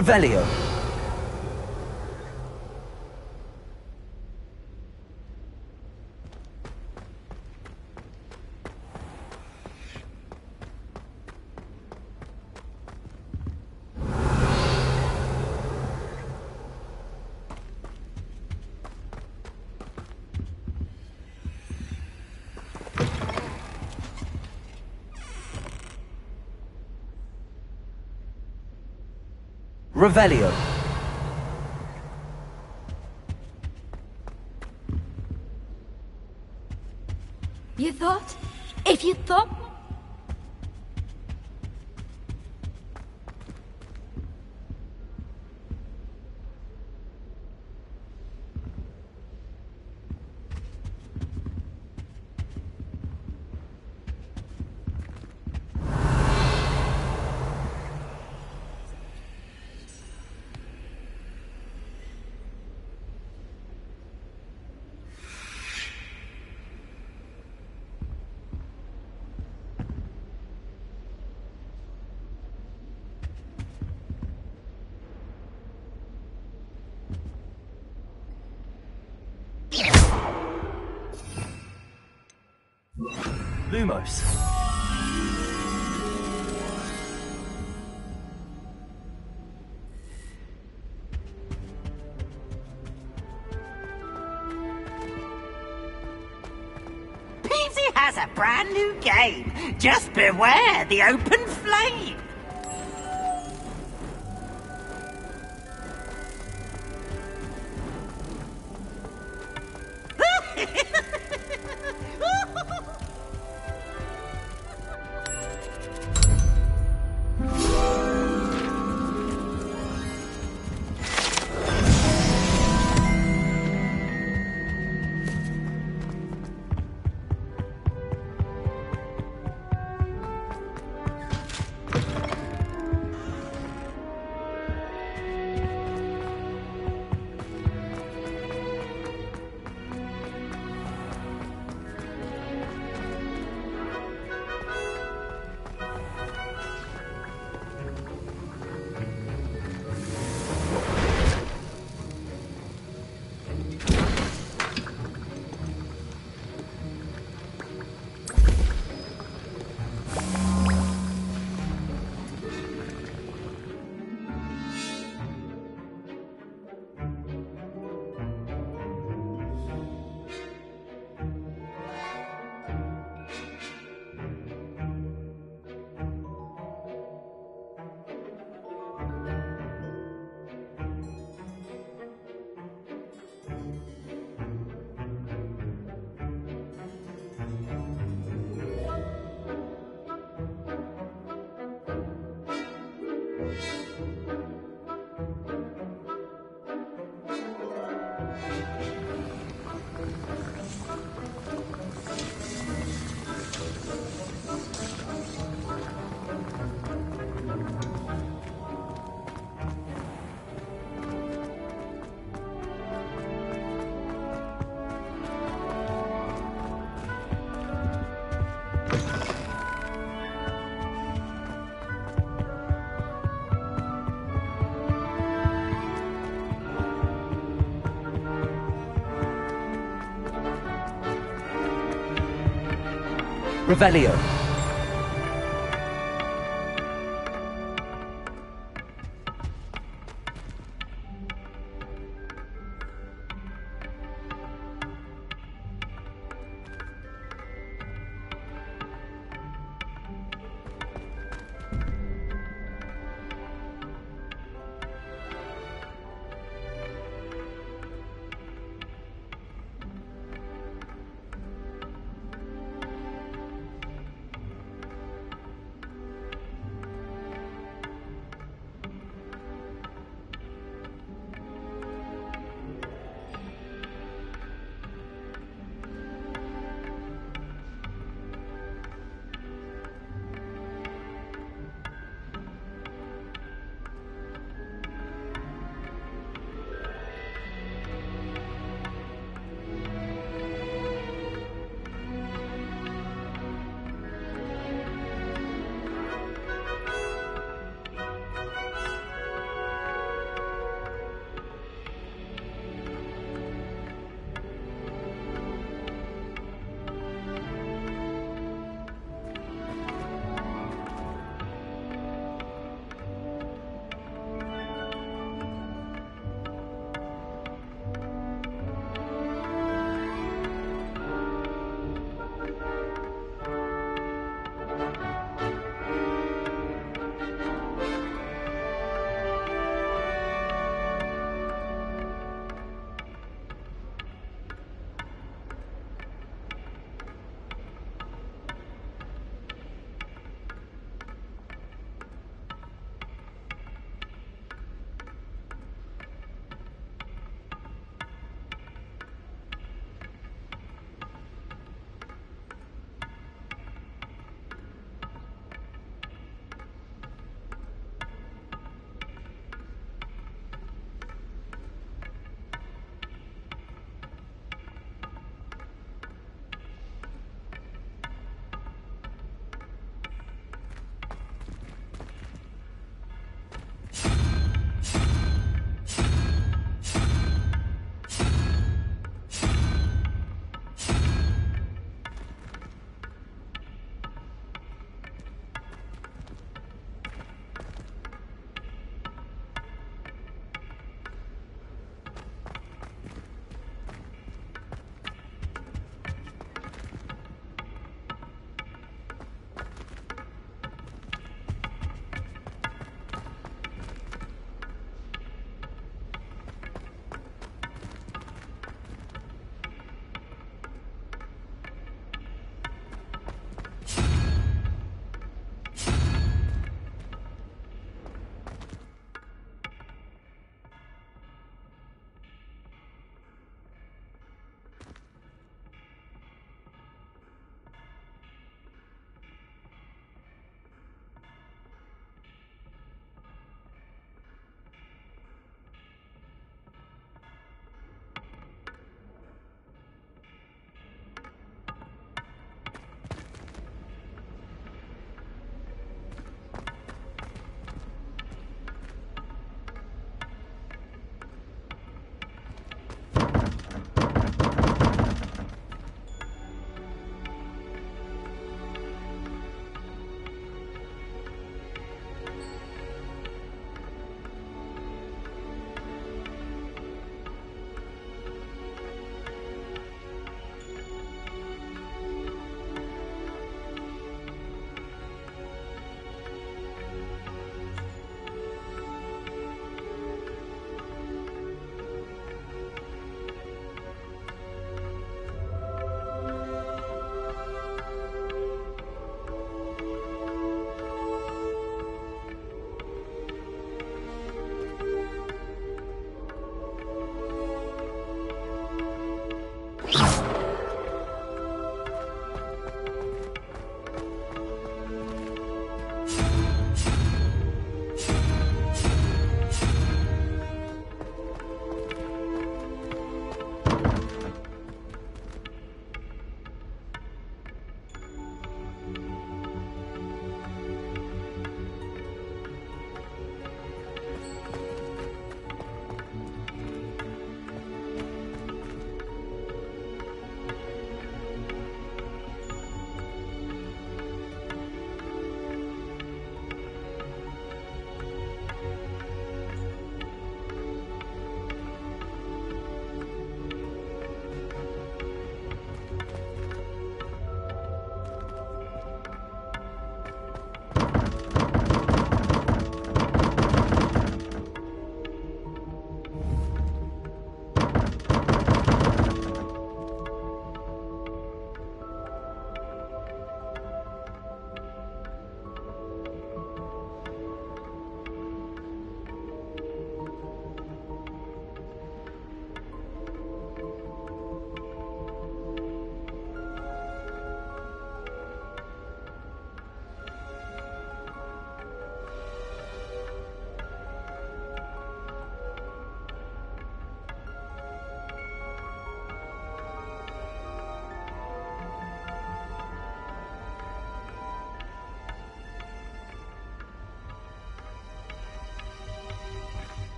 Revelio. Revelio. You thought? If you thought... Lumos. Peasy has a brand new game. Just beware the open flame. Revelio.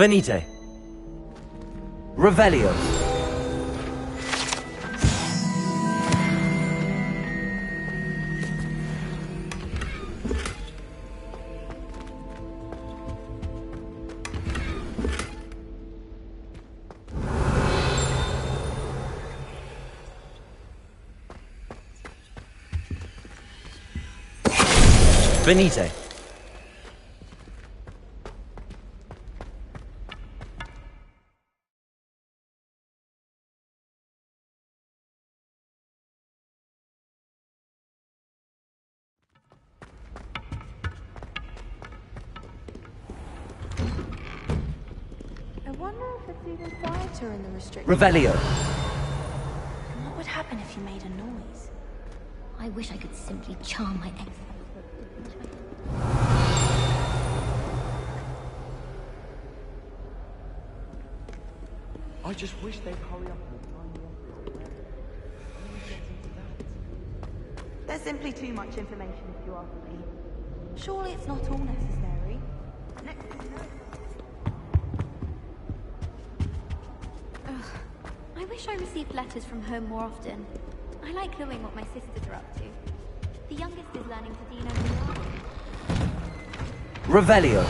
Venite. Revelio. Venite. I wonder if it's even quieter in the restricted. Revelio. What would happen if you made a noise? I wish I could simply charm my ex. I just wish they'd hurry up and find the Emperor. There's simply too much information if you ask me. Surely it's not all necessary. Ugh. I wish I received letters from home more often. I like knowing what my sisters are up to. The youngest is learning to Dino Monarch. Revelio.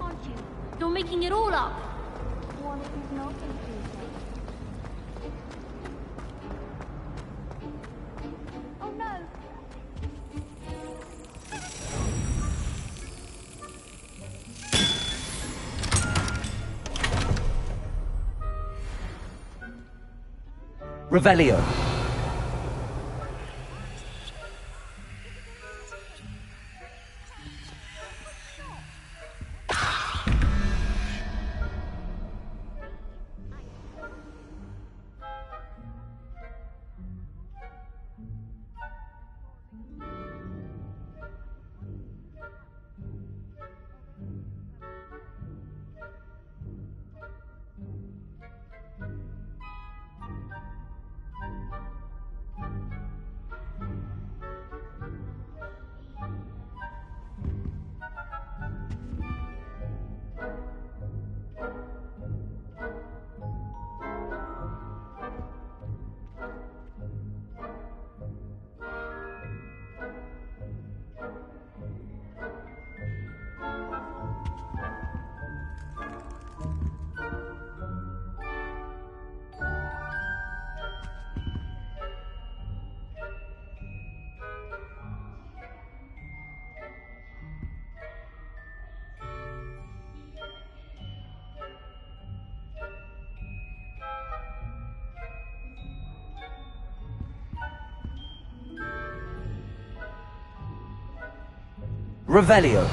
Aren't you? You're making it all up. What if he's not confusing? Oh no. Revelio. Revelio.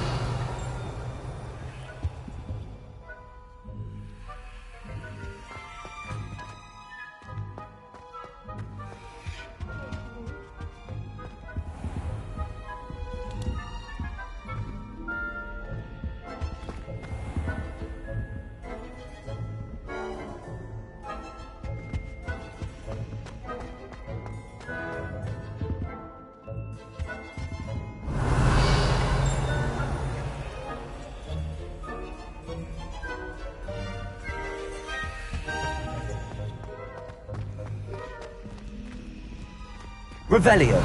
Revelio.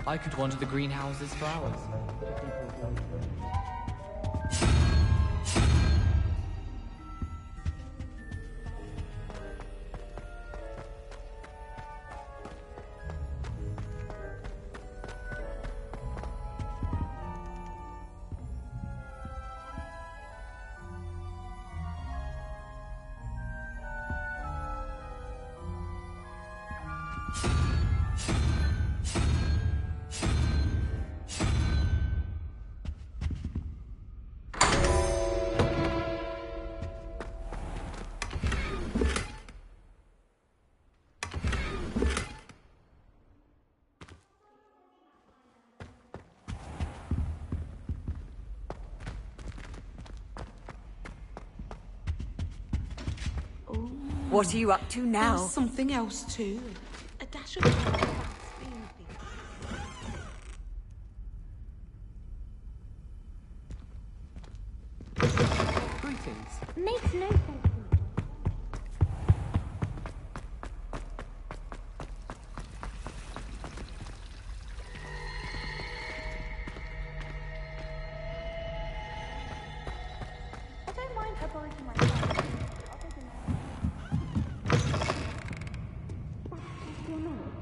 I could wander the greenhouses for hours. What are you up to now? There's something else too. A dash of fast Greetings. Makes no sense to me. I don't mind her borrowing my phone.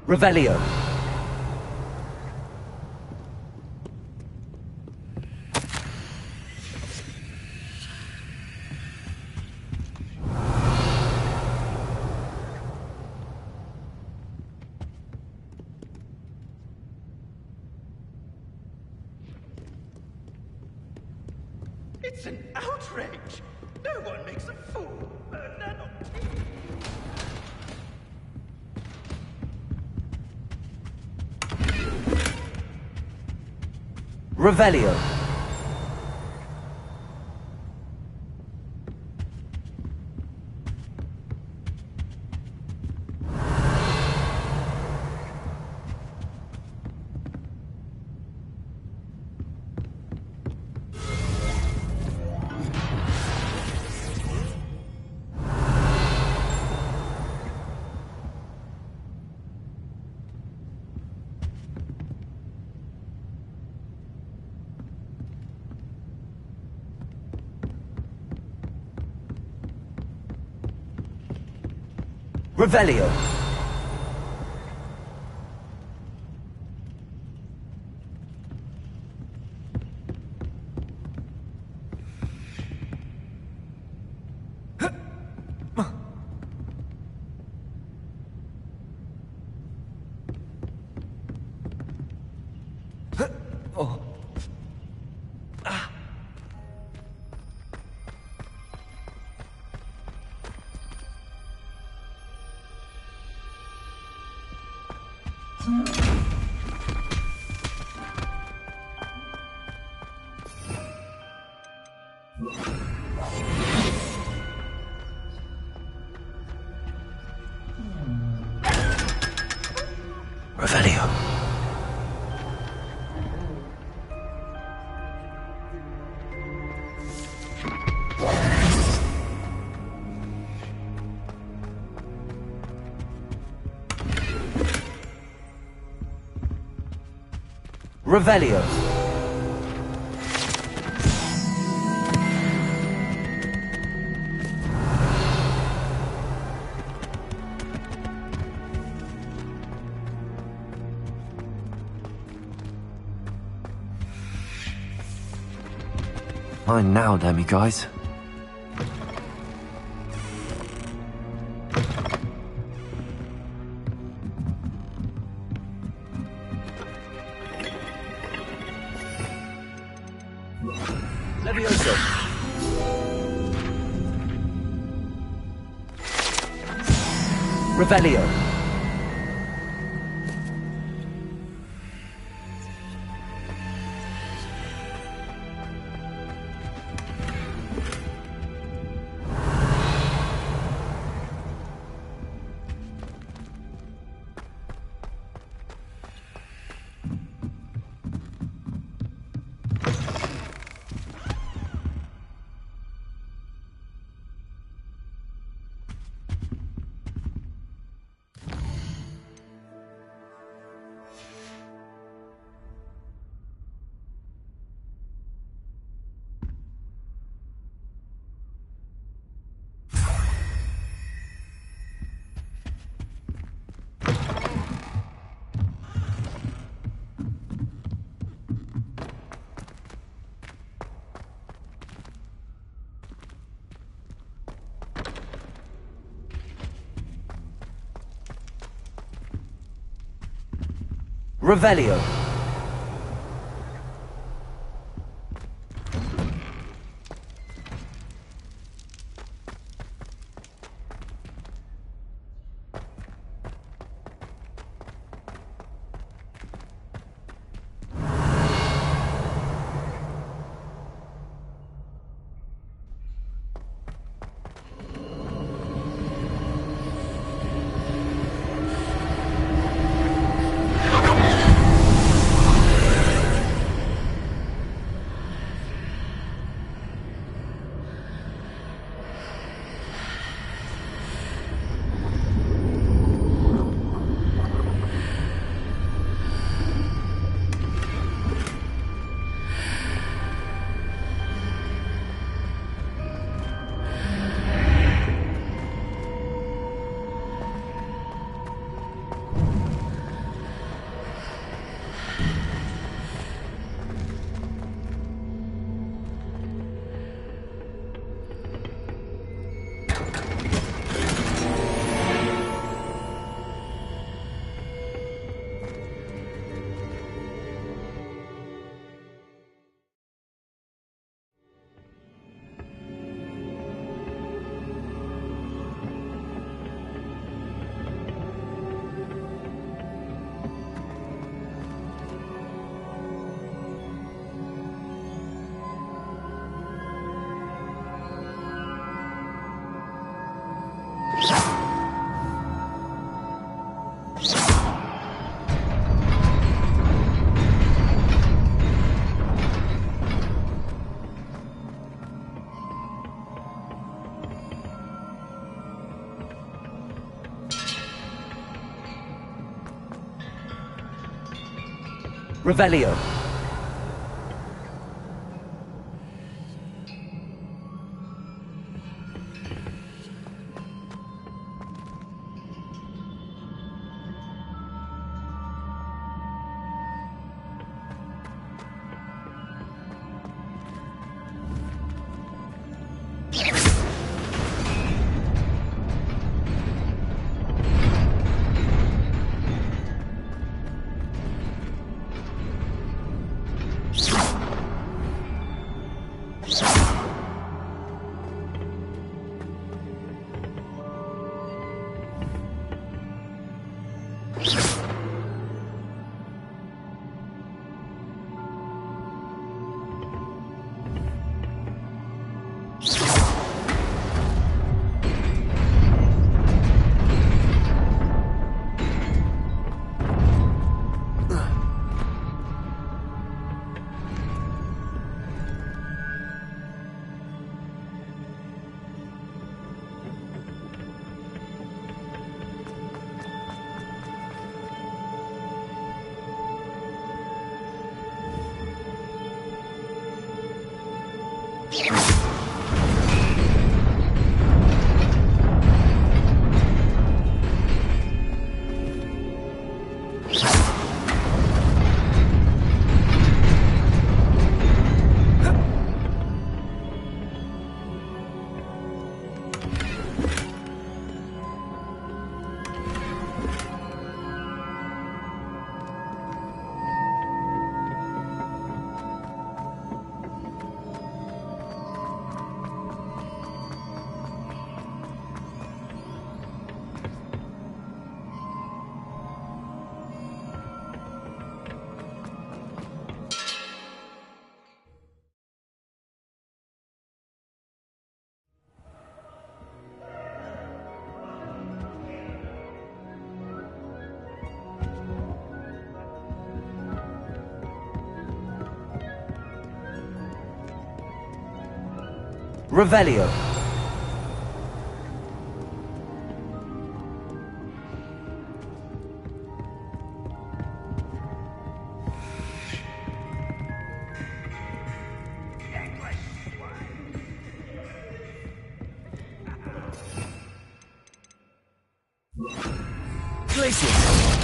Revelio. It's an outrage! No one makes a fool! They're not... Revelio. Revelio. Oh. Revelio. Revelio. Mine now, Demi guys. Levioso. Revelio. Revelio. Revelio. Revelio. Glacius.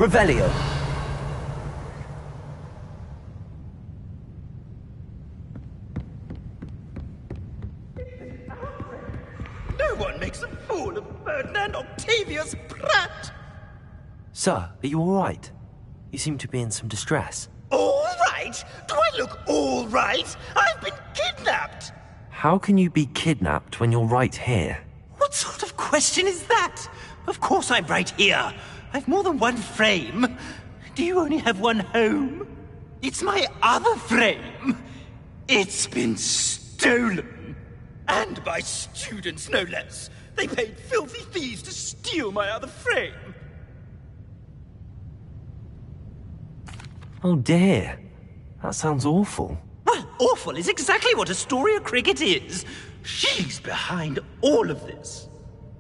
Revelio. No one makes a fool of Ferdinand Octavius Pratt! Sir, are you all right? You seem to be in some distress. All right? Do I look all right? I've been kidnapped! How can you be kidnapped when you're right here? What sort of question is that? Of course I'm right here. I've more than one frame. Do you only have one home? It's my other frame. It's been stolen. And by students, no less. They paid filthy thieves to steal my other frame. Oh dear. That sounds awful. Well, awful is exactly what Astoria Cricket is. She's behind all of this.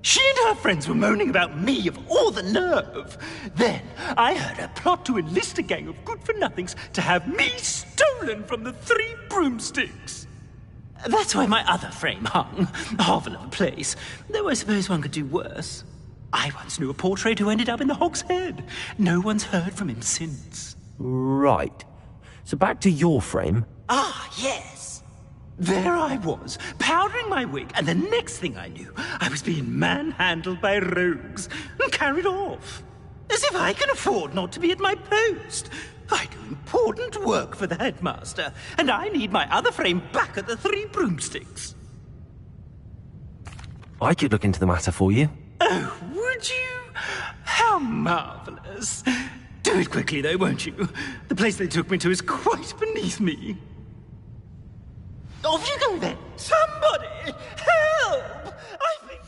She and her friends were moaning about me of all the nerve. Then I heard her plot to enlist a gang of good-for-nothings to have me stolen from the Three Broomsticks. That's why my other frame hung. A hovel of a place. Though I suppose one could do worse. I once knew a portrait who ended up in the Hog's Head. No one's heard from him since. Right. So back to your frame. Ah, yes. There I was, powdering my wig, and the next thing I knew, I was being manhandled by rogues and carried off. As if I can afford not to be at my post. I do important work for the headmaster, and I need my other frame back at the Three Broomsticks. I could look into the matter for you. Oh, would you? How marvelous. Do it quickly, though, won't you? The place they took me to is quite beneath me. Off you go, then! Somebody! Help! I've been...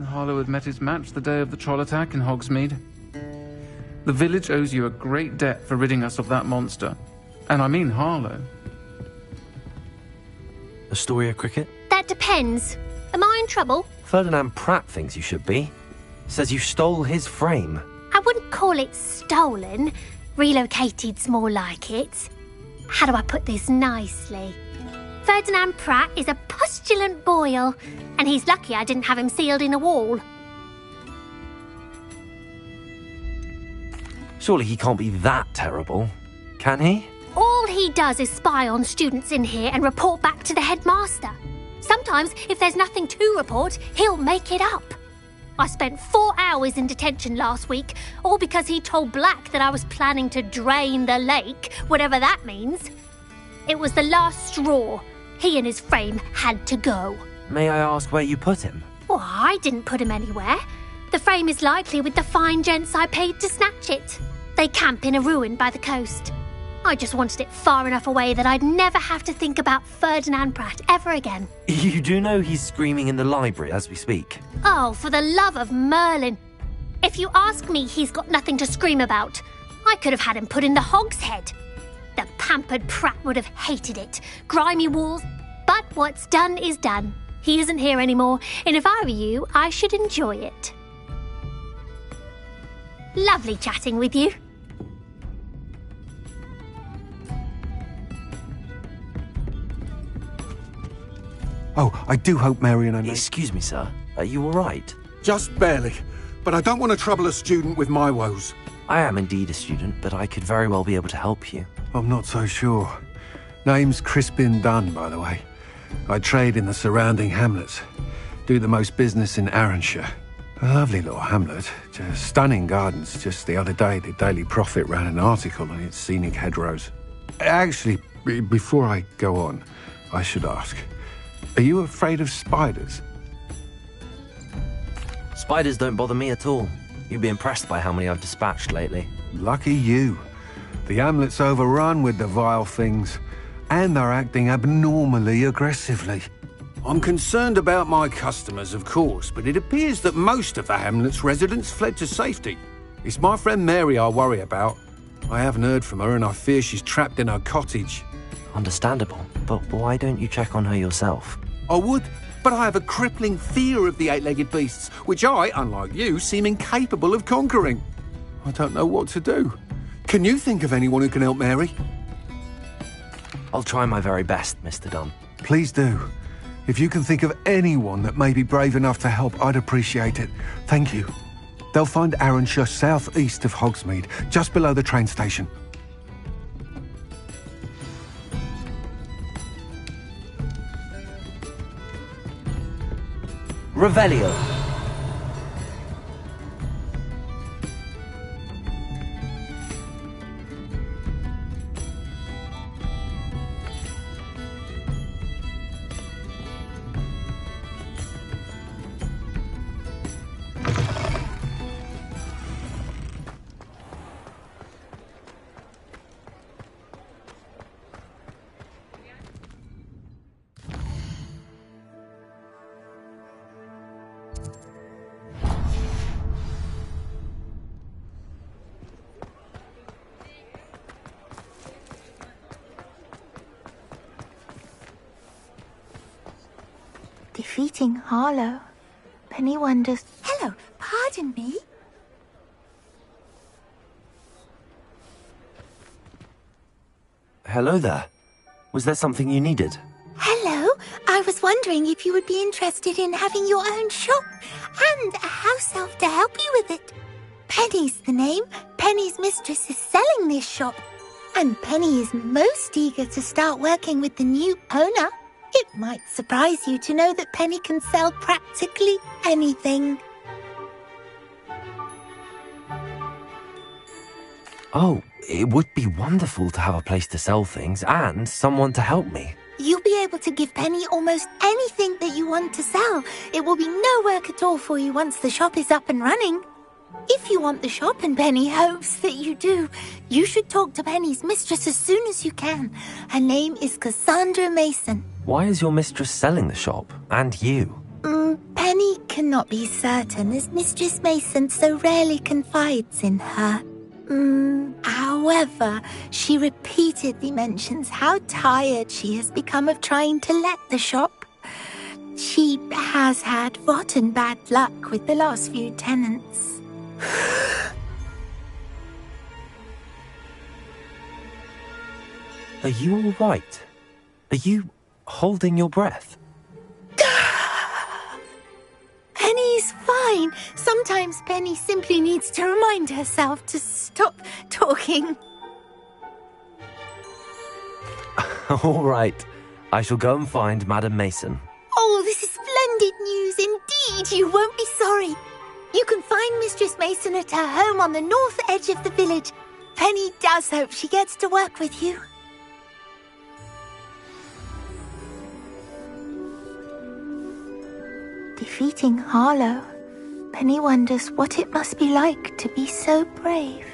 Harlow had met his match the day of the troll attack in Hogsmeade. The village owes you a great debt for ridding us of that monster. And I mean Harlow. Astoria Cricket? That depends. Am I in trouble? Ferdinand Pratt thinks you should be. Says you stole his frame. I wouldn't call it stolen. Relocated's more like it. How do I put this nicely? Ferdinand Pratt is a postulant boil, and he's lucky I didn't have him sealed in a wall. Surely he can't be that terrible, can he? All he does is spy on students in here and report back to the headmaster. Sometimes, if there's nothing to report, he'll make it up. I spent 4 hours in detention last week, all because he told Black that I was planning to drain the lake, whatever that means. It was the last straw. He and his frame had to go. May I ask where you put him? Well, I didn't put him anywhere. The frame is likely with the fine gents I paid to snatch it. They camp in a ruin by the coast. I just wanted it far enough away that I'd never have to think about Ferdinand Pratt ever again. You do know he's screaming in the library as we speak. Oh, for the love of Merlin. If you ask me, he's got nothing to scream about. I could have had him put in the Hog's Head. The pampered Pratt would have hated it. Grimy walls. But what's done is done. He isn't here anymore, and if I were you, I should enjoy it. Lovely chatting with you. Oh, I do hope Mary and I may... Excuse me, sir. Are you all right? Just barely. But I don't want to trouble a student with my woes. I am indeed a student, but I could very well be able to help you. I'm not so sure. Name's Crispin Dunn, by the way. I trade in the surrounding hamlets. Do the most business in Arranshire. A lovely little hamlet. Just stunning gardens. Just the other day, the Daily Prophet ran an article on its scenic hedgerows. Actually, before I go on, I should ask, are you afraid of spiders? Spiders don't bother me at all. You'd be impressed by how many I've dispatched lately. Lucky you. The hamlet's overrun with the vile things. and they're acting abnormally aggressively. I'm concerned about my customers, of course, but it appears that most of the hamlet's residents fled to safety. It's my friend Mary I worry about. I haven't heard from her and I fear she's trapped in her cottage. Understandable, but why don't you check on her yourself? I would, but I have a crippling fear of the eight-legged beasts, which I, unlike you, seem incapable of conquering. I don't know what to do. Can you think of anyone who can help Mary? I'll try my very best, Mr. Dunn. Please do. If you can think of anyone that may be brave enough to help, I'd appreciate it. Thank you. They'll find Arranshire southeast of Hogsmeade, just below the train station. Revelio. Defeating Harlow. Penny wonders... Hello, pardon me? Hello there. Was there something you needed? Hello, I was wondering if you would be interested in having your own shop and a house elf to help you with it. Penny's the name. Penny's mistress is selling this shop. And Penny is most eager to start working with the new owner. It might surprise you to know that Penny can sell practically anything. Oh, it would be wonderful to have a place to sell things and someone to help me. You'll be able to give Penny almost anything that you want to sell. It will be no work at all for you once the shop is up and running. If you want the shop and Penny hopes that you do, you should talk to Penny's mistress as soon as you can. Her name is Cassandra Mason. Why is your mistress selling the shop? And you? Penny cannot be certain, as Mistress Mason so rarely confides in her. However, she repeatedly mentions how tired she has become of trying to let the shop. She has had rotten bad luck with the last few tenants. Are you all right? Are you holding your breath? Penny's fine. Sometimes Penny simply needs to remind herself to stop talking. All right. I shall go and find Madam Mason. Oh, this is splendid news indeed. You won't be sorry. You can find Mistress Mason at her home on the north edge of the village. Penny does hope she gets to work with you. Defeating Harlow, Penny wonders what it must be like to be so brave.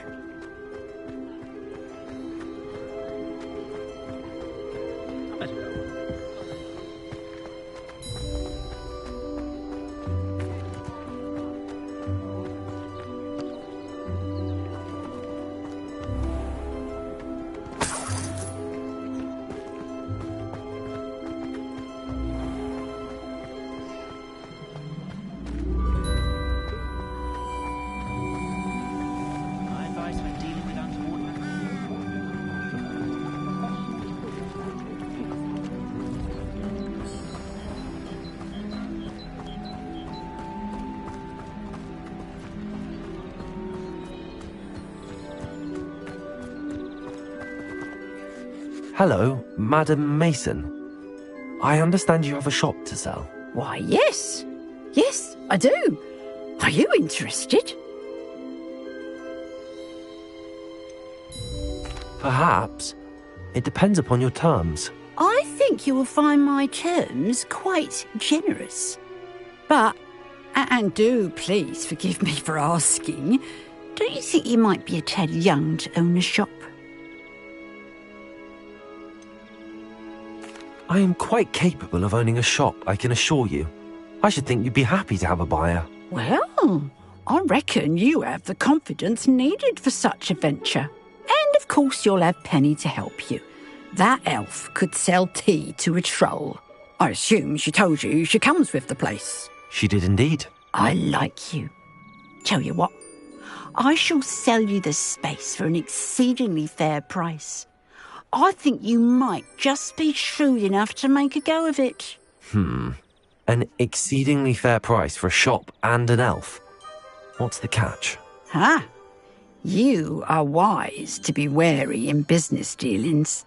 Hello, Madam Mason. I understand you have a shop to sell. Why, yes. Yes, I do. Are you interested? Perhaps. It depends upon your terms. I think you will find my terms quite generous. But, and do please forgive me for asking, don't you think you might be a tad young to own a shop? I am quite capable of owning a shop, I can assure you. I should think you'd be happy to have a buyer. Well, I reckon you have the confidence needed for such a venture. And of course you'll have Penny to help you. That elf could sell tea to a troll. I assume she told you she comes with the place. She did indeed. I like you. Tell you what, I shall sell you the space for an exceedingly fair price. I think you might just be shrewd enough to make a go of it. An exceedingly fair price for a shop and an elf. What's the catch? You are wise to be wary in business dealings.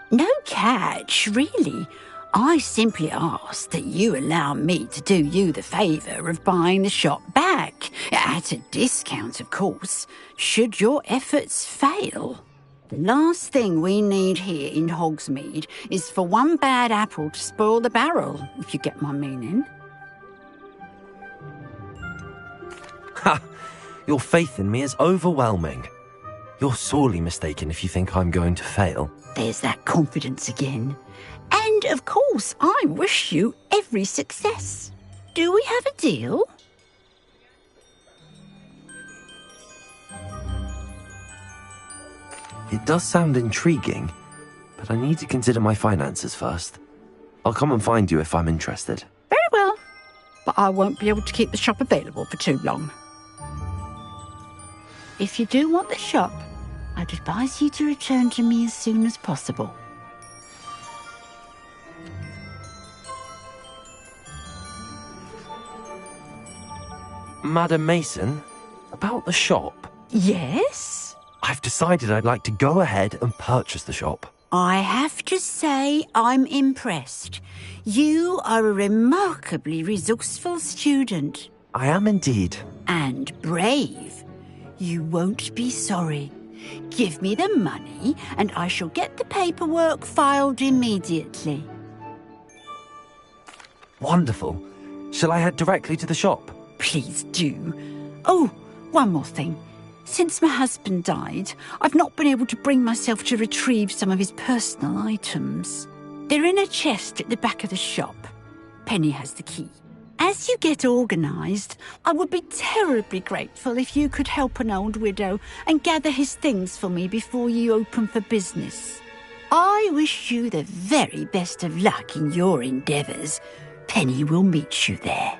No catch, really. I simply ask that you allow me to do you the favour of buying the shop back, at a discount, of course, should your efforts fail. The last thing we need here in Hogsmeade is for one bad apple to spoil the barrel, if you get my meaning. Ha! Your faith in me is overwhelming. You're sorely mistaken if you think I'm going to fail. There's that confidence again. And, of course, I wish you every success. Do we have a deal? It does sound intriguing, but I need to consider my finances first. I'll come and find you if I'm interested. Very well, but I won't be able to keep the shop available for too long. If you do want the shop, I'd advise you to return to me as soon as possible. Madam Mason, about the shop. Yes? I've decided I'd like to go ahead and purchase the shop. I have to say I'm impressed. You are a remarkably resourceful student. I am indeed. And brave. You won't be sorry. Give me the money and I shall get the paperwork filed immediately. Wonderful. Shall I head directly to the shop? Please do. Oh, one more thing. Since my husband died, I've not been able to bring myself to retrieve some of his personal items. They're in a chest at the back of the shop. Penny has the key. As you get organised, I would be terribly grateful if you could help an old widow and gather his things for me before you open for business. I wish you the very best of luck in your endeavours. Penny will meet you there.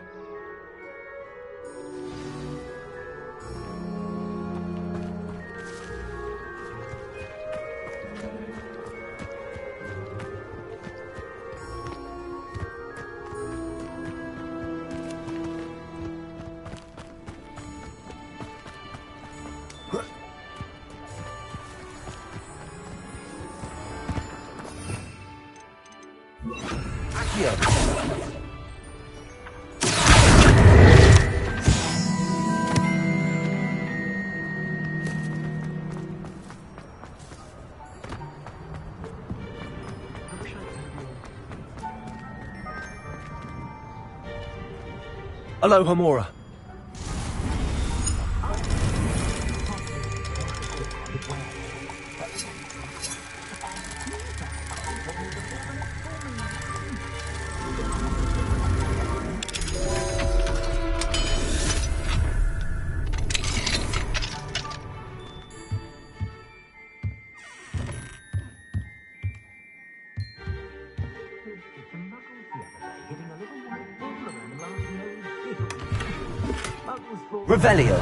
Hello, Hamora. Revelio.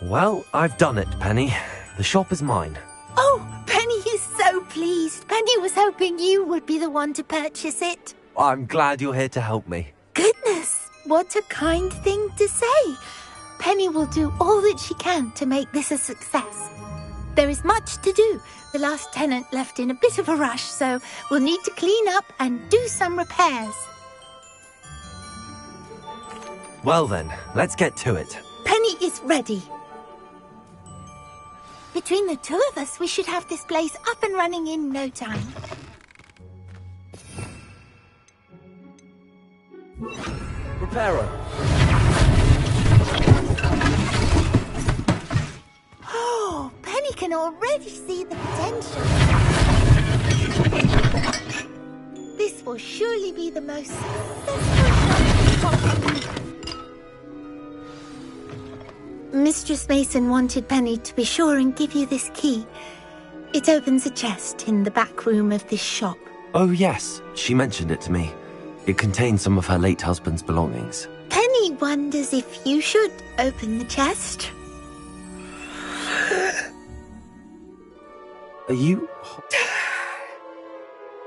Well, I've done it, Penny. The shop is mine. Oh, Penny is so pleased. Penny was hoping you would be the one to purchase it. I'm glad you're here to help me. Goodness, what a kind thing to say. Penny will do all that she can to make this a success. There is much to do. The last tenant left in a bit of a rush, so we'll need to clean up and do some repairs. Well then, let's get to it. Penny is ready. Between the two of us, we should have this place up and running in no time. Reparo. Oh, Penny can already see the potential. This will surely be the most successful. Mistress Mason wanted Penny to be sure and give you this key. It opens a chest in the back room of this shop. Oh yes, she mentioned it to me. It contains some of her late husband's belongings. Penny wonders if you should open the chest. Are you...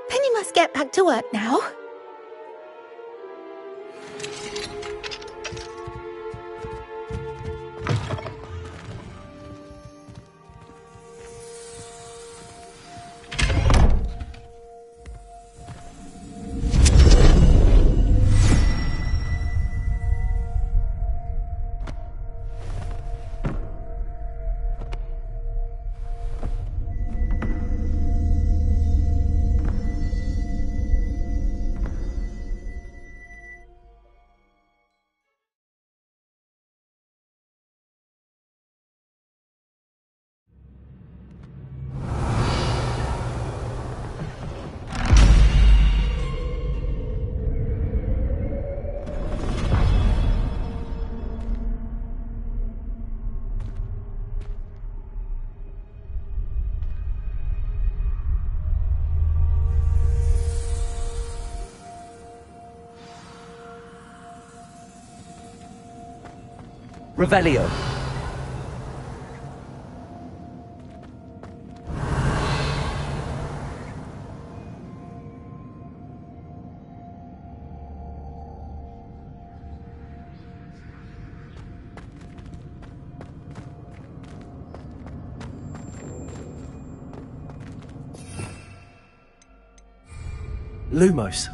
Penny must get back to work now. Revelio. Lumos.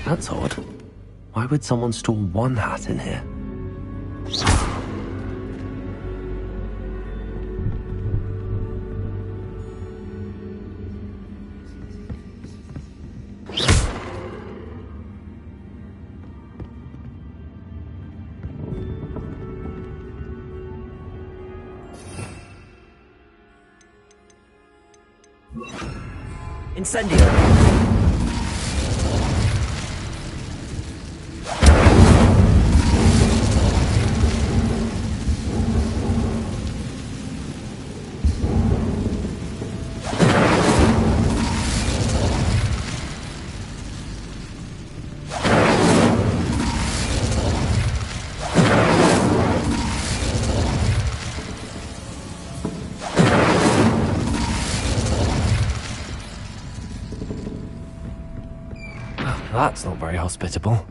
That's odd. Why would someone store one hat in here? Incendio! That's not very hospitable.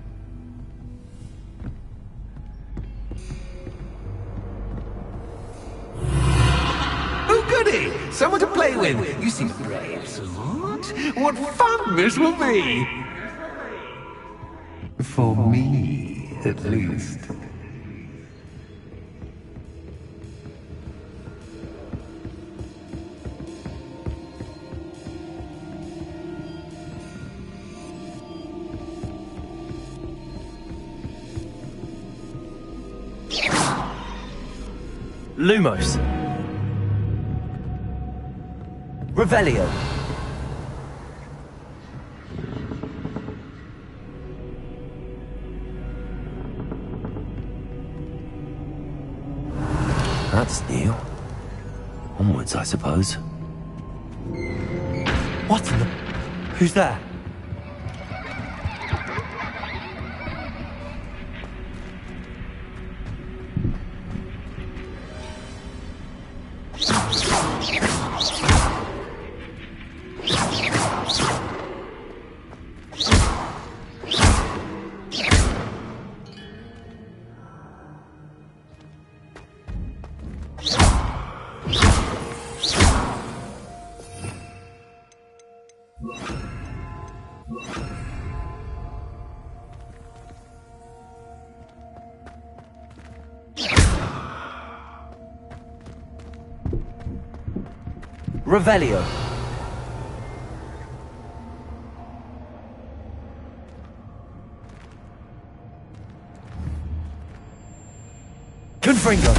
Oh, goody! Someone to play with. You seem brave, Salute. What fun this will be! For me, at least. Lumos. Revelio. That's new. Onwards, I suppose. What in the... Who's there? Revelio. Confringo.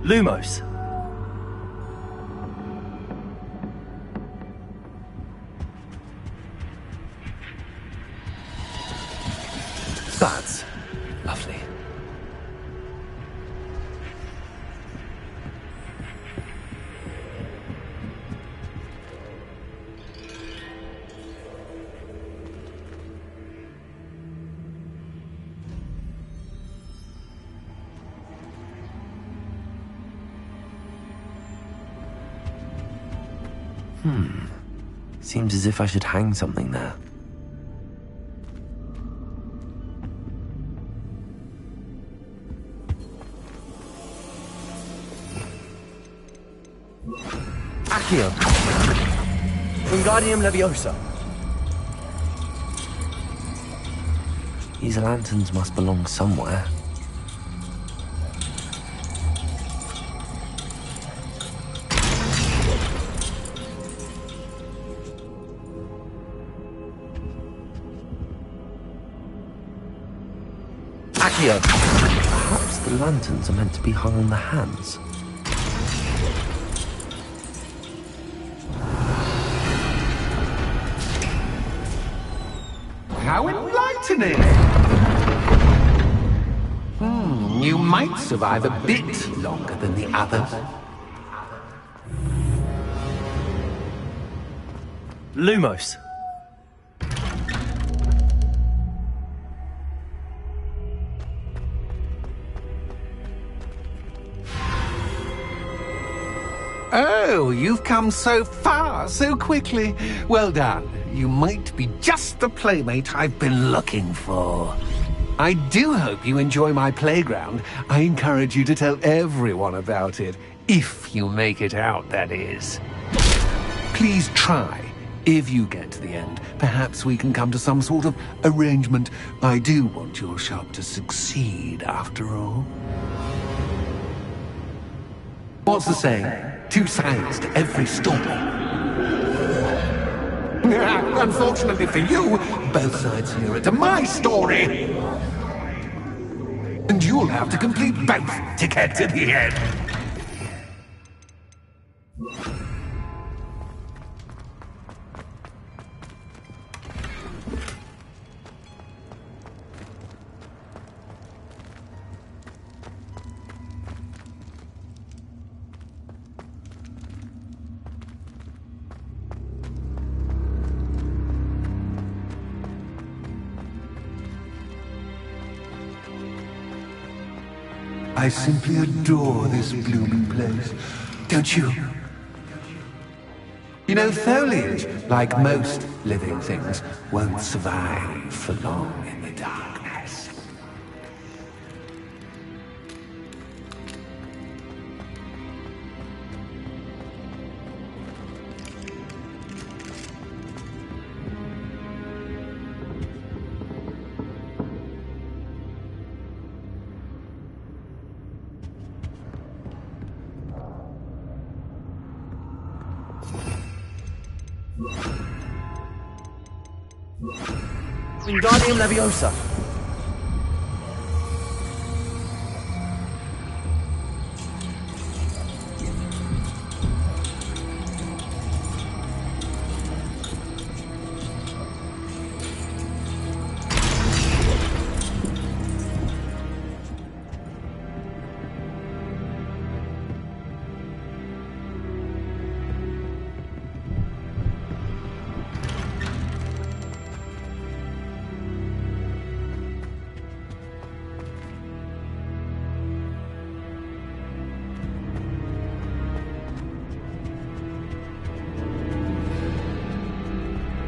Lumos. That's lovely. Seems as if I should hang something there. Accio. Wingardium Leviosa. These lanterns must belong somewhere. Perhaps the lanterns are meant to be hung on the hands. How enlightening! You might survive a bit longer than the others. Lumos. Oh, you've come so far, so quickly. Well done. You might be just the playmate I've been looking for. I do hope you enjoy my playground. I encourage you to tell everyone about it. If you make it out, that is. Please try. If you get to the end, perhaps we can come to some sort of arrangement. I do want your shop to succeed, after all. What's the saying? Two sides to every story. Unfortunately for you, both sides here to my story. And you'll have to complete both to get to the end. I simply adore this blooming place. Don't you? You know, foliage, like most living things, won't survive for long in the darkness. Wingardium Leviosa.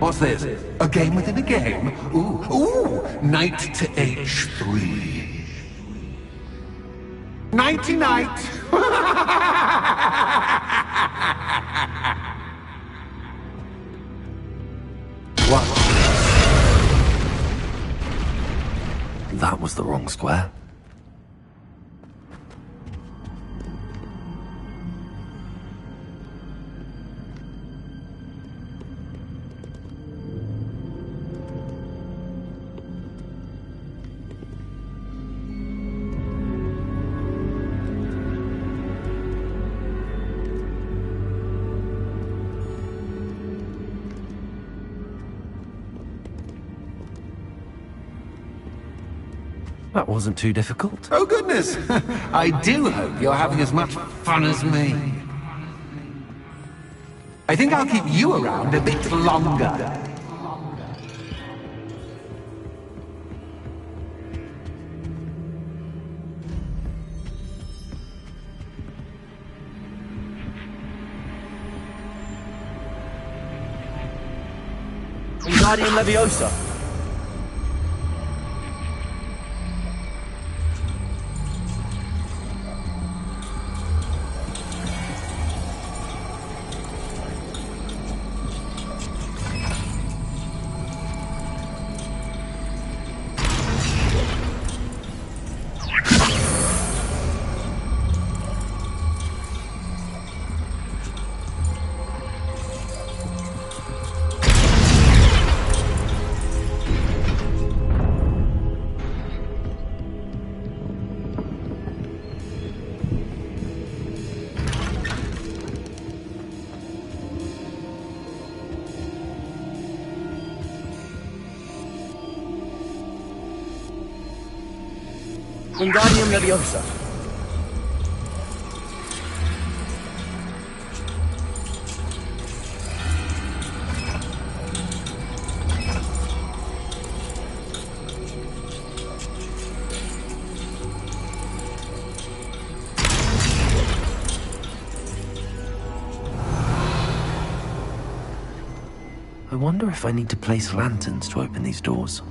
What's this? A game within a game? Ooh, knight to h3. Nighty-night! What? That was the wrong square. That wasn't too difficult. Oh goodness! I do hope you're having as much fun as me. I think I'll keep you around a bit longer. Wingardium Leviosa. Wingardium Leviosa. I wonder if I need to place lanterns to open these doors.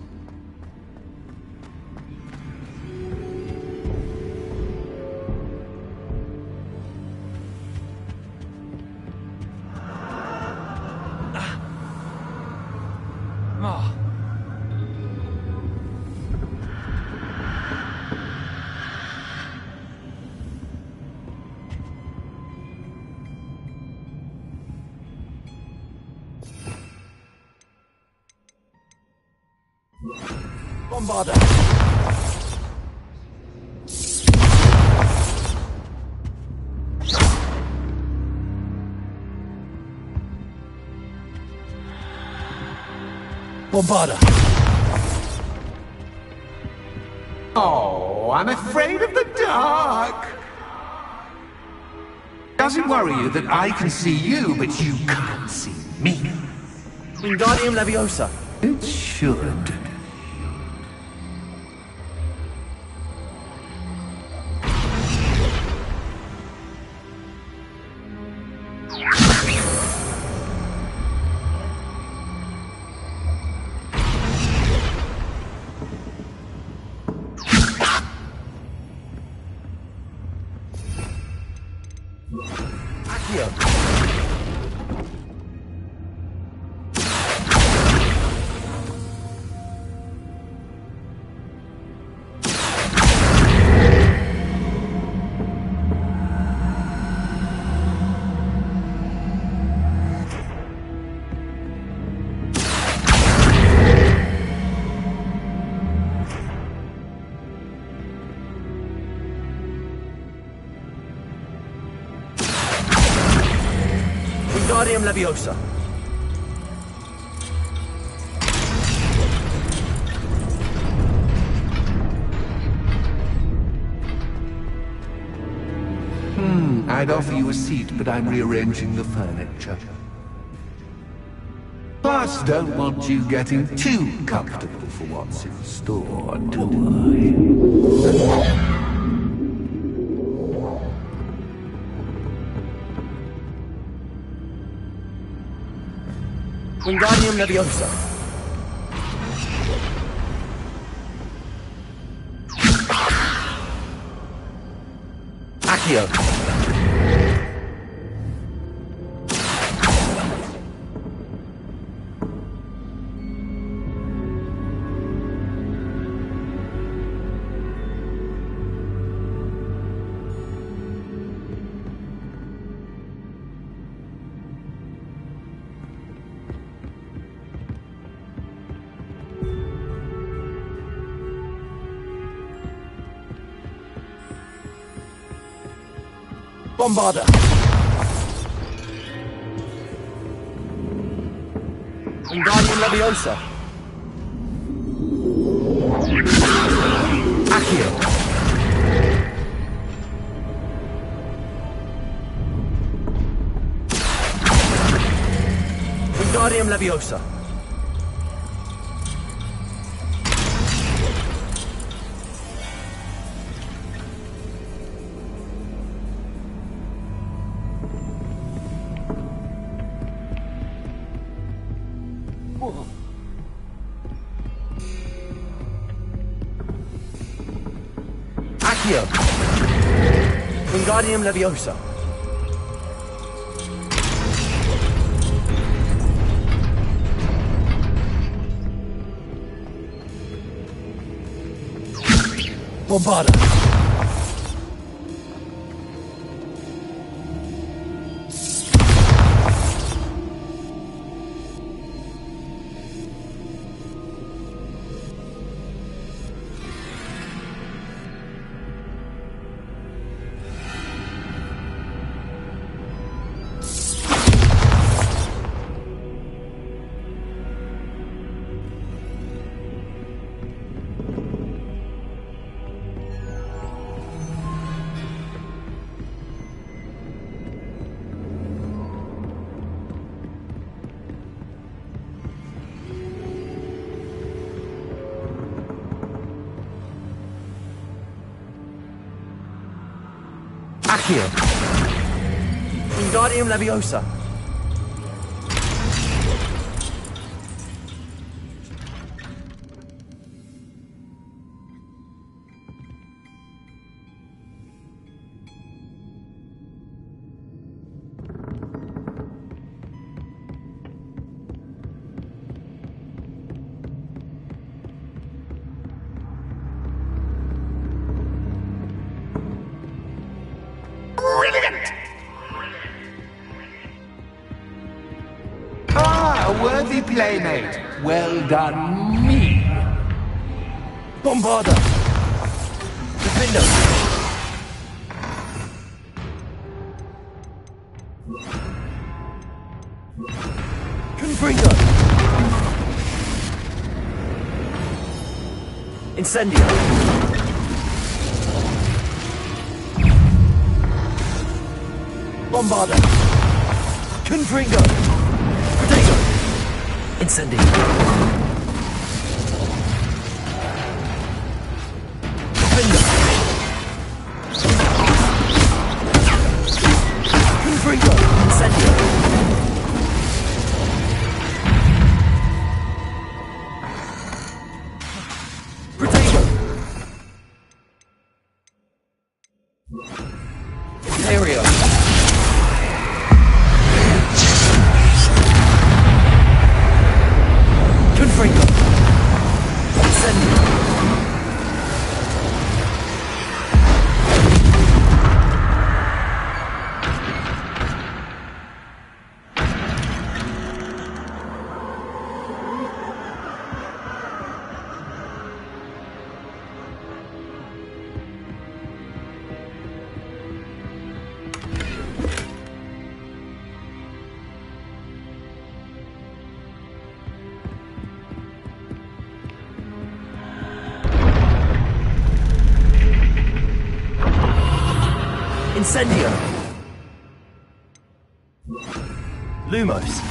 Bombarda. Bombarda. Oh, I'm afraid of the dark. Does it worry you that I can see you, but you can't see me? Wingardium Leviosa. It should. Leviosa. I'd offer you a seat, but I'm rearranging the furniture. Plus, don't want you getting too comfortable for what's in store, do I? Wingardium Leviosa. Accio. Bombarda. Wingardium Leviosa. Accio. Wingardium Leviosa. Accio. Wingardium Leviosa. Bombarda. Accio. Wingardium Leviosa. A worthy playmate. Well done, me. Bombarda. Defender. Confringo. Incendio. Bombarda. Confringo. Protego. Incendio. Defender. Confringo. Incendio. Protego. Imperio. Incendio! Lumos!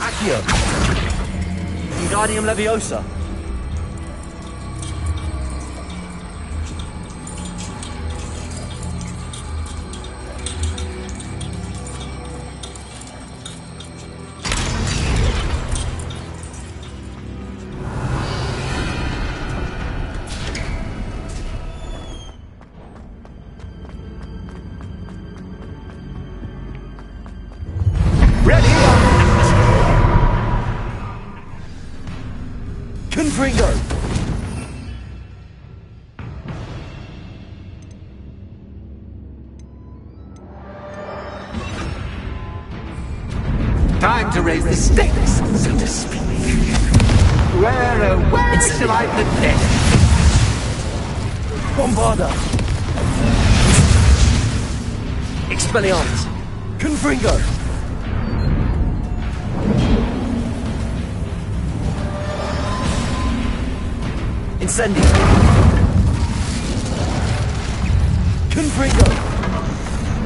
Accio! Wingardium Leviosa! Confringo! Time to raise the stakes, so to speak. Where shall I put this? Bombarda! Expelliarmus! Confringo! Incendio! Confringo!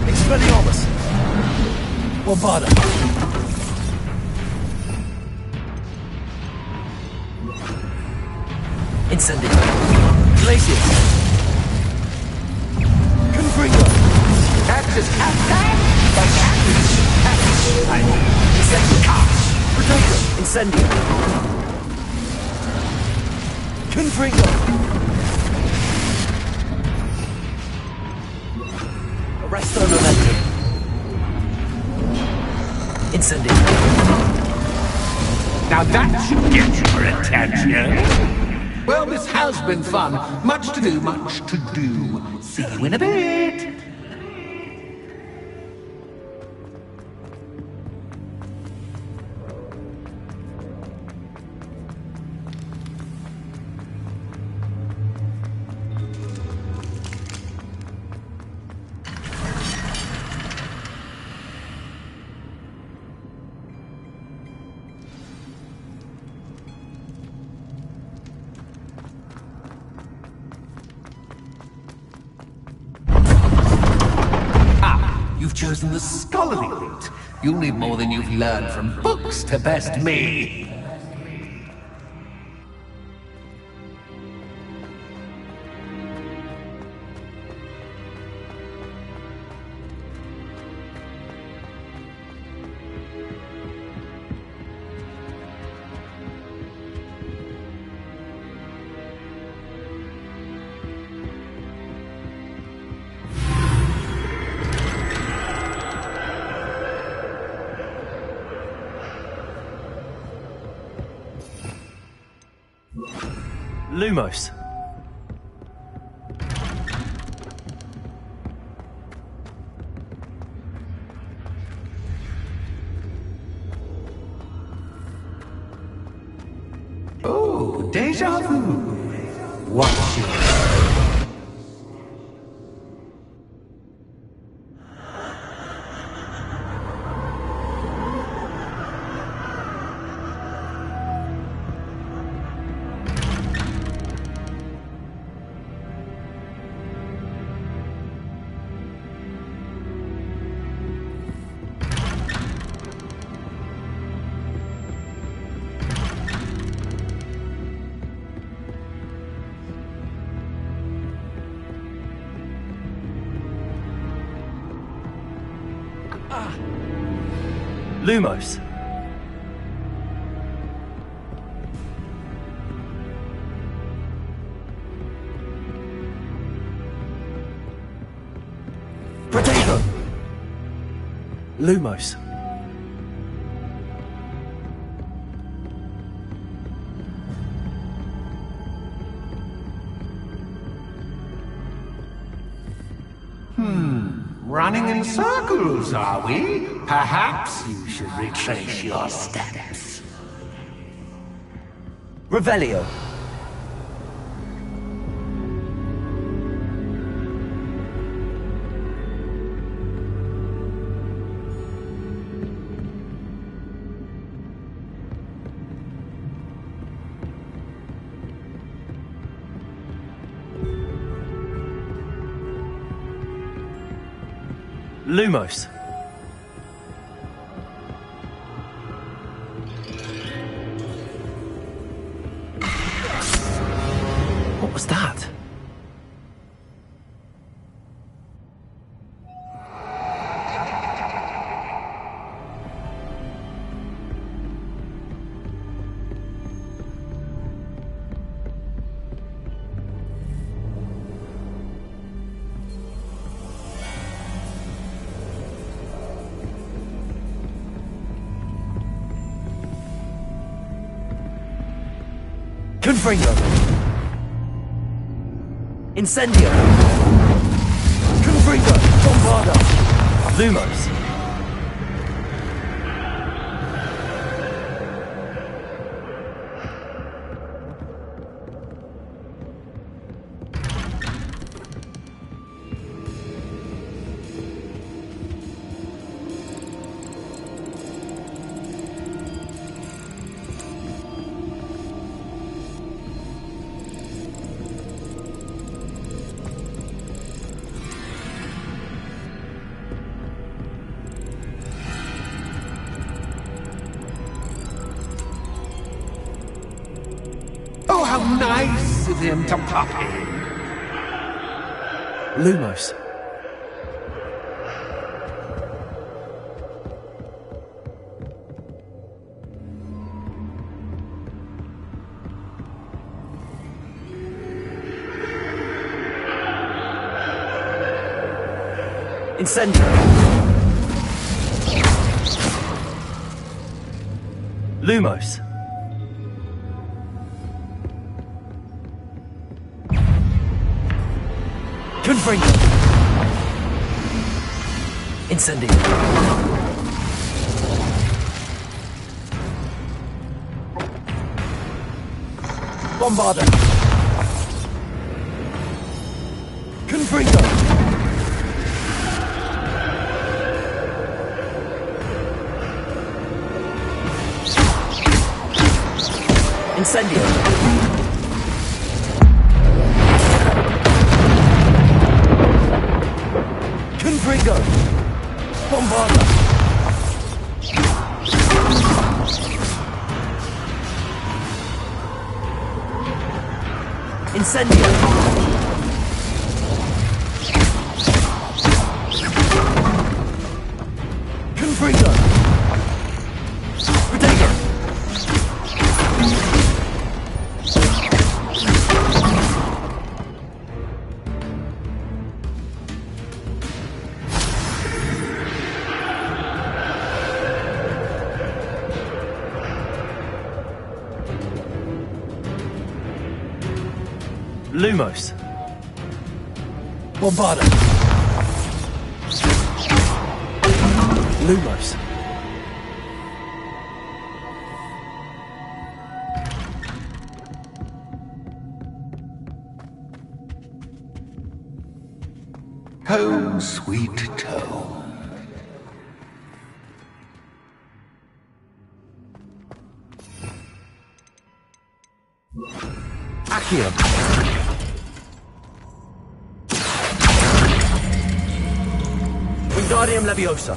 Expelliarmus! Bombarda! Incendio! Glacius! Confringo! Axis outside, but Incendio! Incendio! Confringo! Arresto Momentum! Incendio! now that should get your attention. Well, this has been fun. Much to do, much to do. See you in a bit. You've chosen the scholarly route. You'll need more than you've learned from books to best me. Lumos. Oh, déjà vu. Watch it. Lumos. Protego. Lumos. Running in circles, are we? Perhaps you should retrace your steps. Revelio. Lumos. What was that? Confringo! Incendio! Confringo! Bombardo! Lumos! Oh, how nice of him to pop in. Lumos. Incendio. Lumos. Confringo. Incendio. Bombardo. Confringo. Incendio. Confringo. Bombardo. Incendio. Confringo. Protego. Lumos. Bombardo. Lumos. Home sweet home. Accio. Wingardium Leviosa.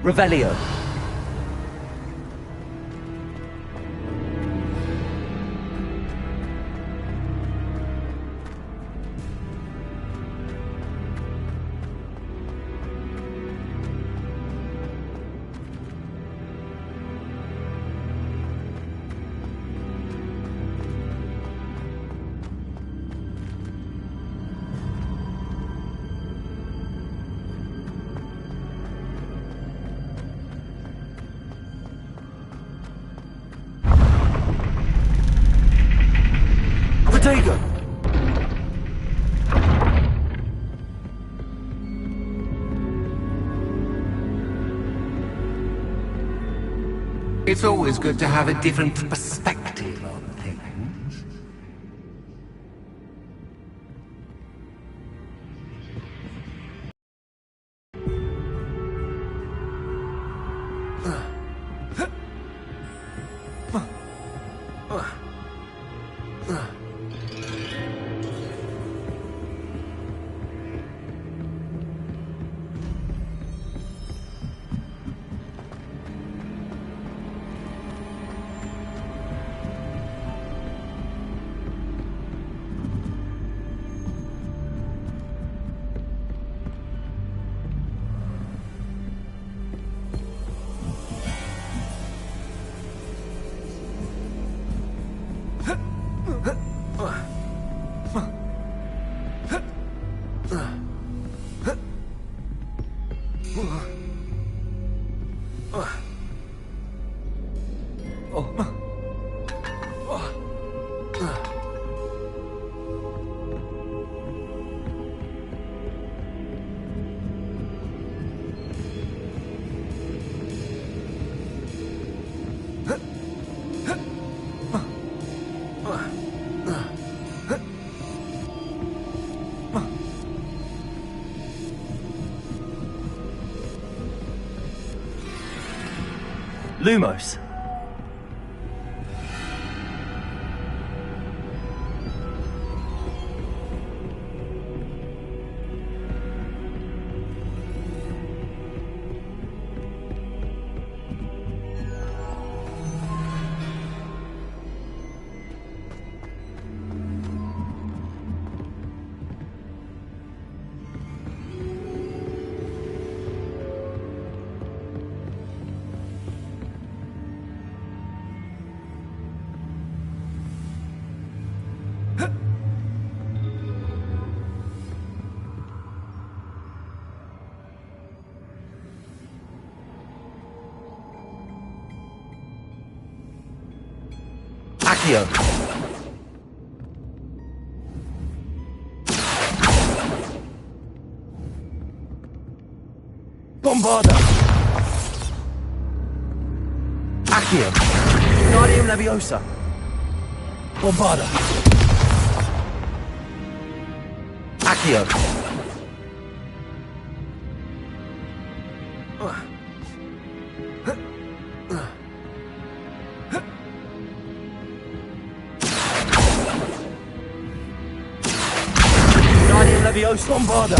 Revelio. It's always good to have a different perspective on things. Lumos. Accio. Bombarda. Accio. Guardium Leviosa. Bombarda. Accio. Leviosa. Bombarda.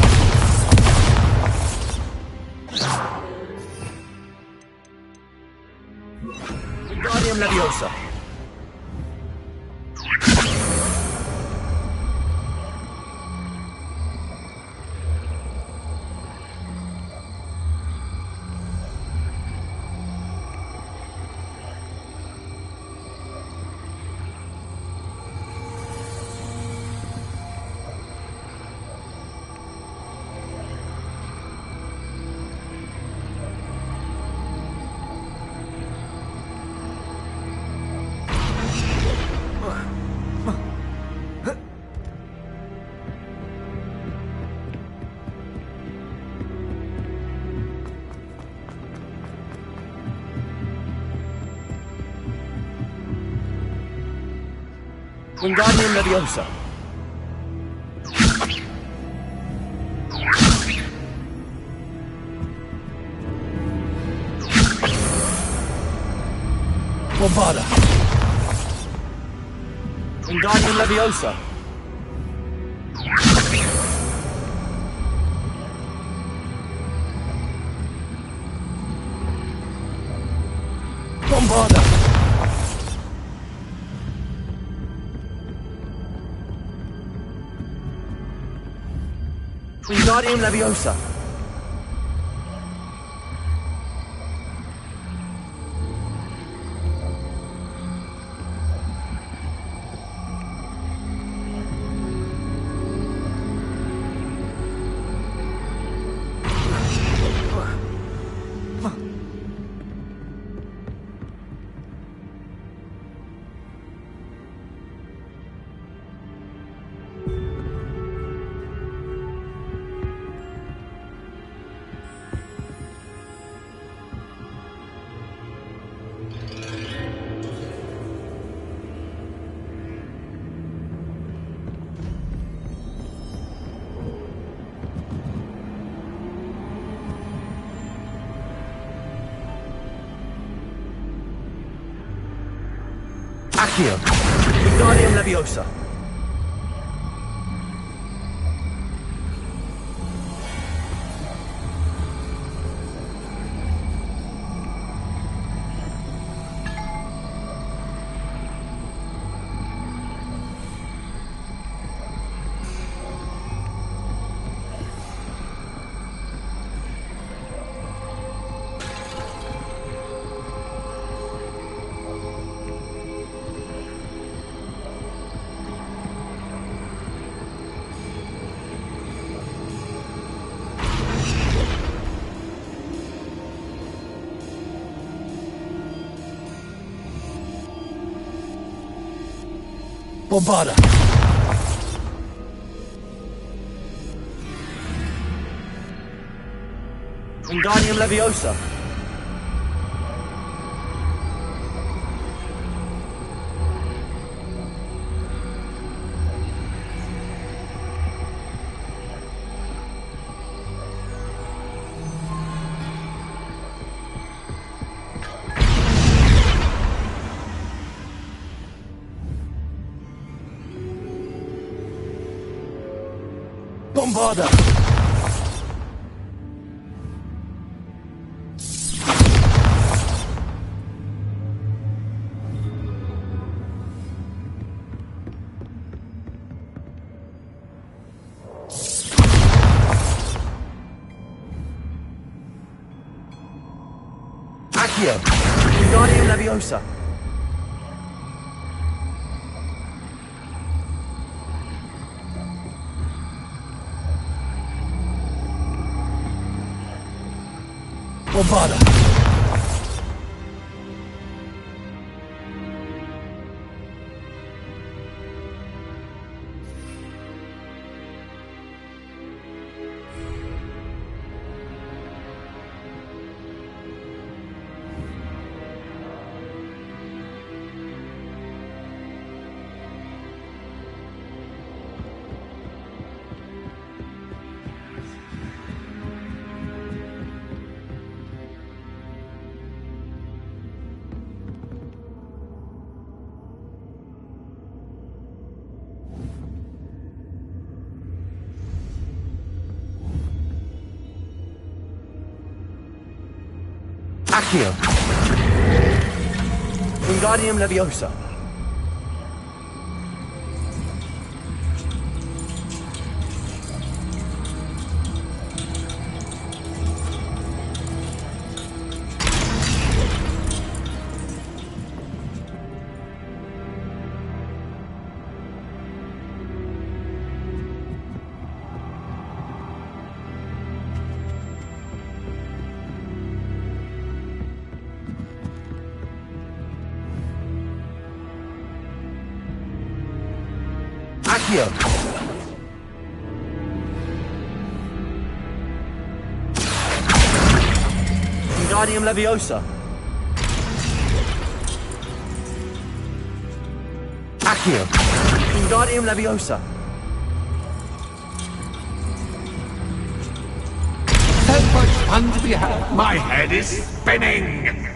Guardium Leviosa. Wingardium Leviosa. Bombarda. Wingardium Leviosa. Bombarda! Wingardium Leviosa! Accio! Wingardium Leviosa! Bombarda! Wingardium Leviosa! Bombarda! Accio! Wingardium Leviosa! Bombarda! Accio! Wingardium Leviosa! Accio! Wingardium Leviosa! Accio! Wingardium Leviosa! So much fun to be had. My head is spinning.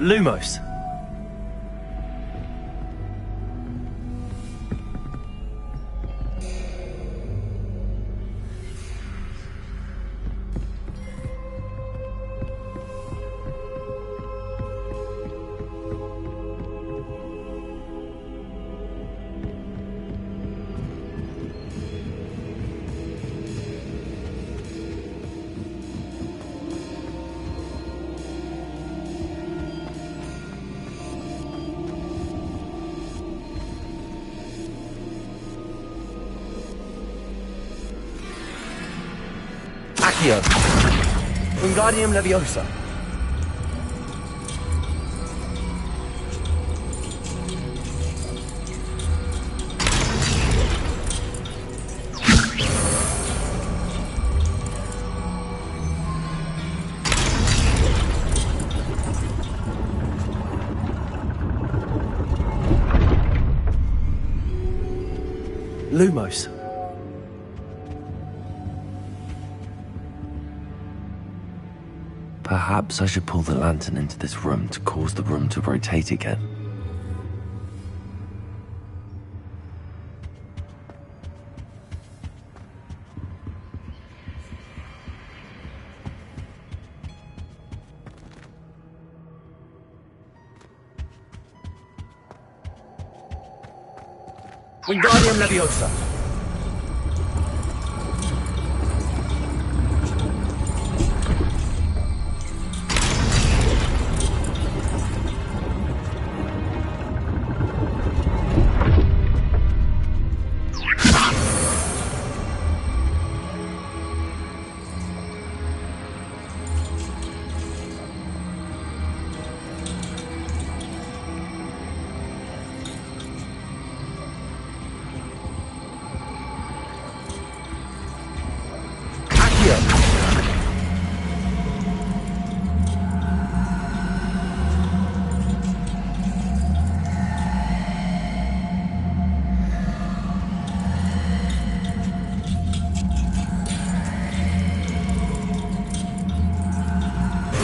Lumos. Accio. Wingardium Leviosa. Lumos. Perhaps I should pull the lantern into this room to cause the room to rotate again. Wingardium Leviosa.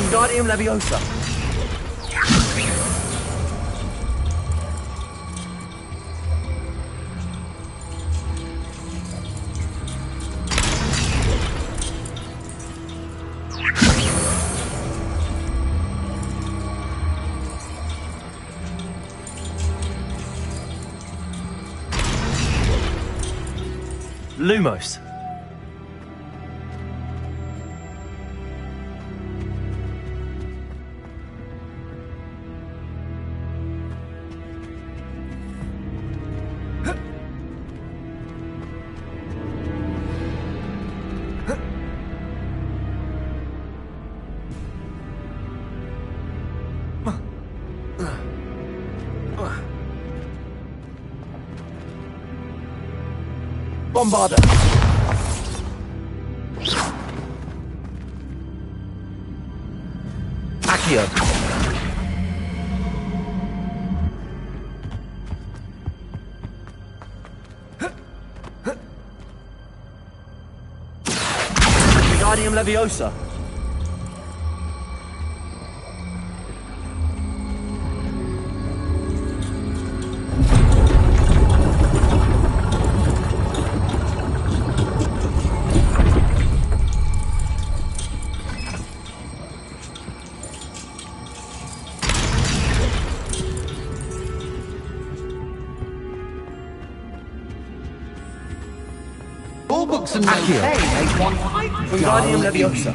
Wingardium Leviosa. Lumos. Bombarda. Accio. Wingardium Leviosa. Books and Accio. Make one Wingardium Leviosa.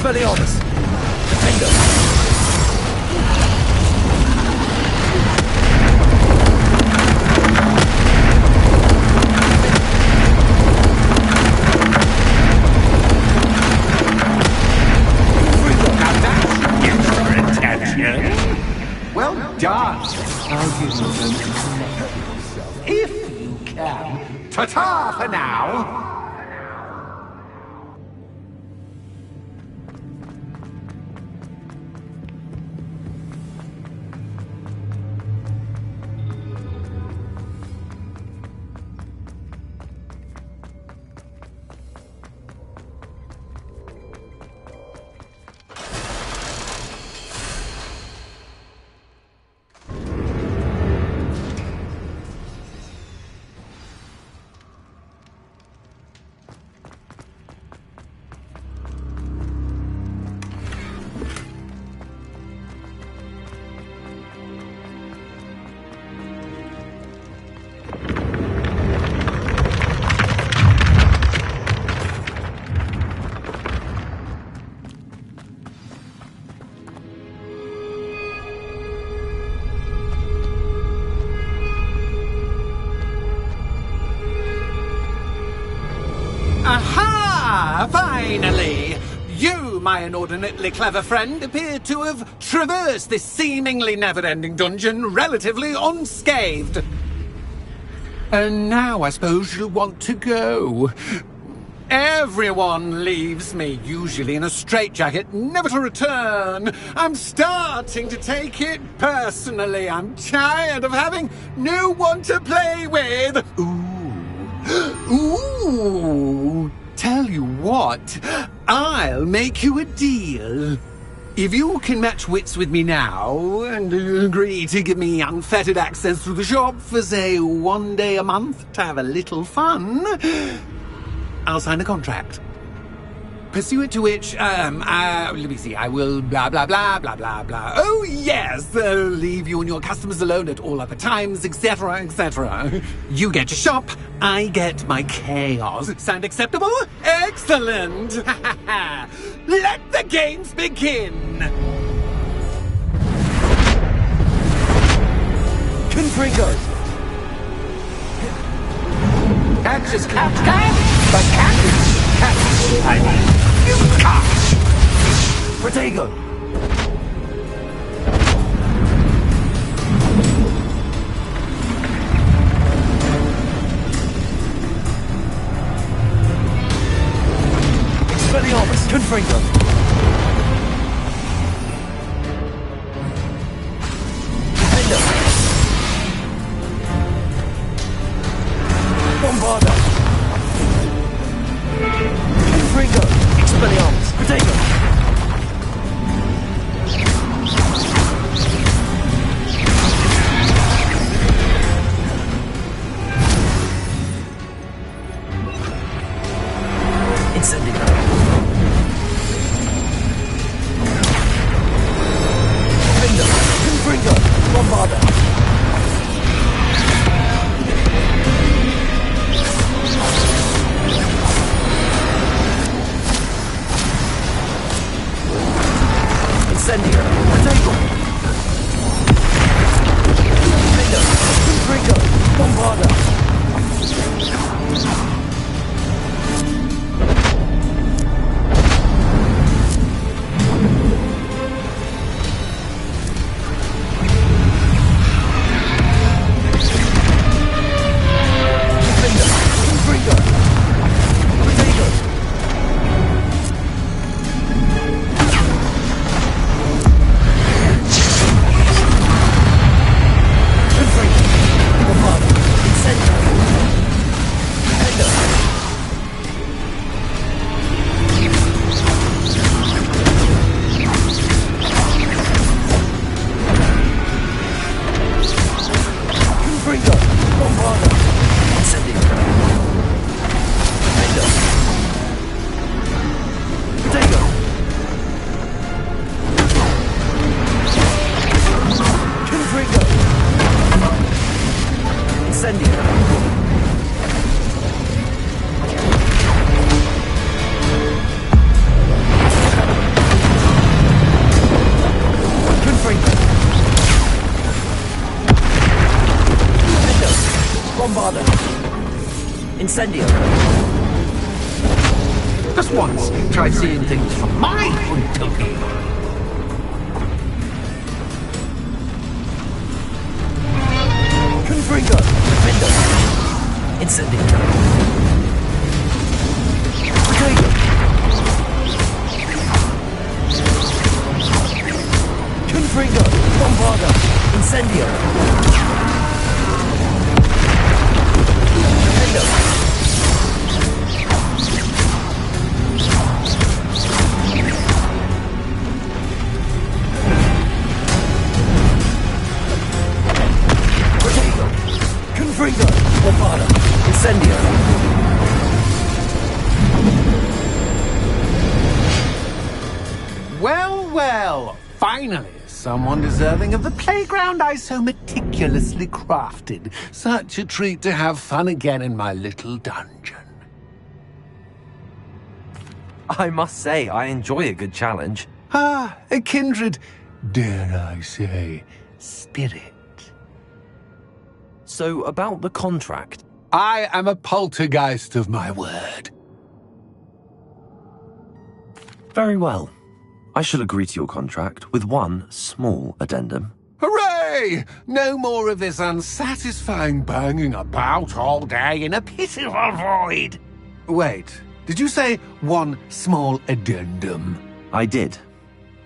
Expelliarmus! Defender! Well done. I'll give you something to make yourself, if you can. Ta-ta for now. Aha! Finally! You, my inordinately clever friend, appear to have traversed this seemingly never-ending dungeon relatively unscathed. And now I suppose you'll want to go. Everyone leaves me, usually in a straitjacket, never to return. I'm starting to take it personally. I'm tired of having no one to play with. Ooh, tell you what, I'll make you a deal. If you can match wits with me now, and agree to give me unfettered access to the shop for, say, 1 day a month to have a little fun, I'll sign a contract. Pursuant to which, let me see, I will blah, blah, blah, blah, blah, blah. Oh, yes, leave you and your customers alone at all other times, etc., etc. You get your shop, I get my chaos. Sound acceptable? Excellent! Let the games begin! Confringo! Catch is catch, but catch is catch. I mean, you catch! Protego! Expelliarmus! Confringo! Defender! Bombarda! Confringo! Expelliarmus! Protego! Incendio! Defender! Confringo! Bombarda! Incendio! Just once, try seeing things from my point of view. Confringo! Defendo! Incendio! Protego! Confringo! Bombardo! Incendio! Defendo! Confringo! Bombardo! Incendio! Well, well, finally, someone deserving of the playground I so meticulously crafted. Such a treat to have fun again in my little dungeon. I must say, I enjoy a good challenge. Ah, a kindred, dare I say, spirit. So, about the contract. I am a poltergeist of my word. Very well. I shall agree to your contract with one small addendum. Hooray! No more of this unsatisfying banging about all day in a pitiful void. Wait, did you say one small addendum? I did.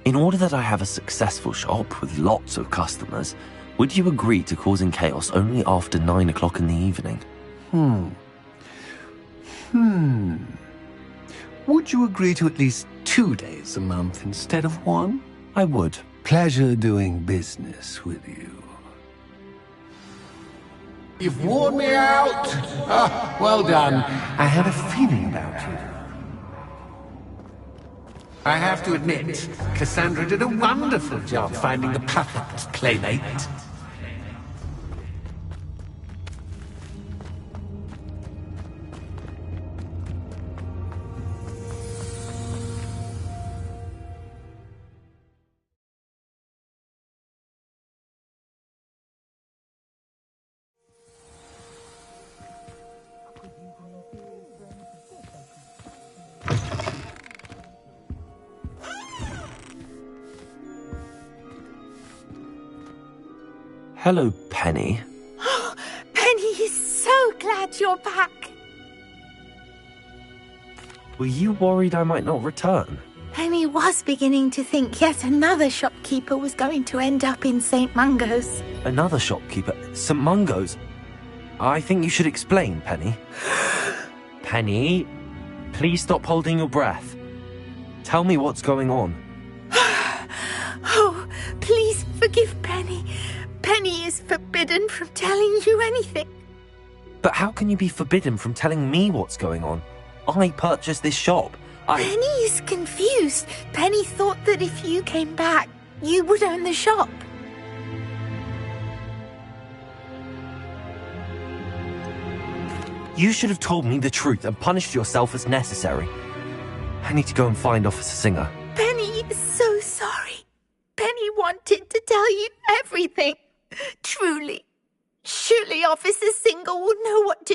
In order that I have a successful shop with lots of customers, would you agree to causing chaos only after 9 o'clock in the evening? Would you agree to at least 2 days a month instead of 1? I would. Pleasure doing business with you. You've worn me out. Ah, well done. I had a feeling about you. I have to admit, Cassandra did a wonderful job finding the perfect playmate. Hello, Penny. Penny is so glad you're back. Were you worried I might not return? Penny was beginning to think yet another shopkeeper was going to end up in St. Mungo's. Another shopkeeper? St. Mungo's? I think you should explain, Penny. Penny, please stop holding your breath. Tell me what's going on. Oh, please forgive Penny. Penny is forbidden from telling you anything. But how can you be forbidden from telling me what's going on? I purchased this shop. Penny is confused. Penny thought that if you came back, you would own the shop. You should have told me the truth and punished yourself as necessary. I need to go and find Officer Singer. Penny is so sorry. Penny wanted to tell you everything. Truly. Surely Officer Singer will know what to